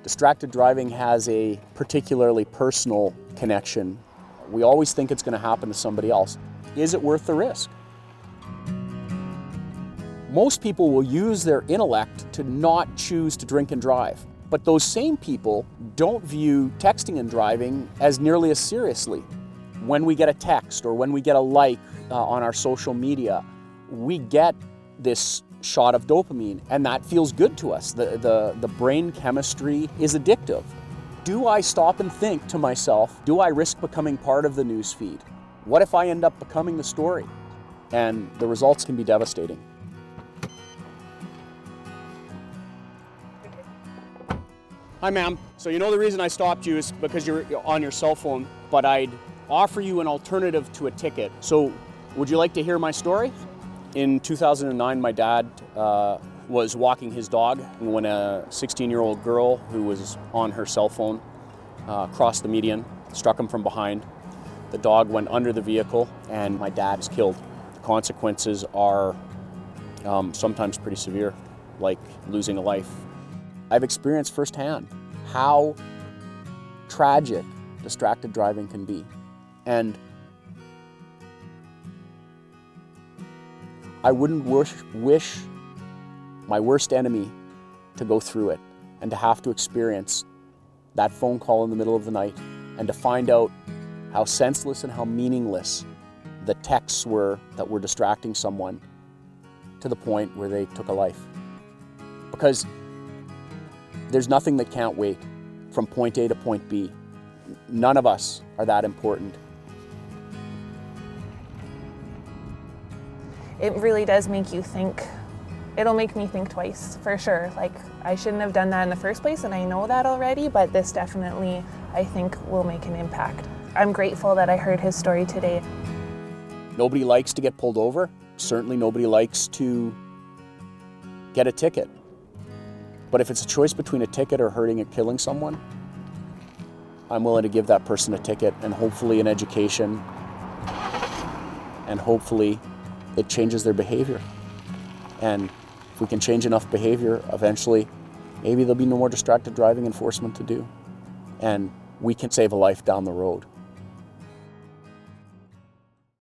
Distracted driving has a particularly personal connection. We always think it's going to happen to somebody else. Is it worth the risk? Most people will use their intellect to not choose to drink and drive. But those same people don't view texting and driving as nearly as seriously. When we get a text or when we get a like on our social media, we get this shot of dopamine, and that feels good to us. The brain chemistry is addictive. Do I stop and think to myself, do I risk becoming part of the news feed? What if I end up becoming the story? And the results can be devastating. Hi, ma'am. So you know the reason I stopped you is because you're on your cell phone, but I'd offer you an alternative to a ticket. So would you like to hear my story? In 2009, my dad was walking his dog when a 16-year-old girl who was on her cell phone crossed the median, struck him from behind. The dog went under the vehicle and my dad is killed. The consequences are sometimes pretty severe, like losing a life. I've experienced firsthand how tragic distracted driving can be. And I wouldn't wish my worst enemy to go through it and to have to experience that phone call in the middle of the night and to find out how senseless and how meaningless the texts were that were distracting someone to the point where they took a life. Because there's nothing that can't wait from point A to point B. None of us are that important. It really does make you think. It'll make me think twice, for sure. Like, I shouldn't have done that in the first place, and I know that already, but this definitely, I think, will make an impact. I'm grateful that I heard his story today. Nobody likes to get pulled over. Certainly nobody likes to get a ticket. But if it's a choice between a ticket or hurting or killing someone, I'm willing to give that person a ticket and hopefully an education, and hopefully it changes their behavior. And if we can change enough behavior, eventually, maybe there'll be no more distracted driving enforcement to do. And we can save a life down the road.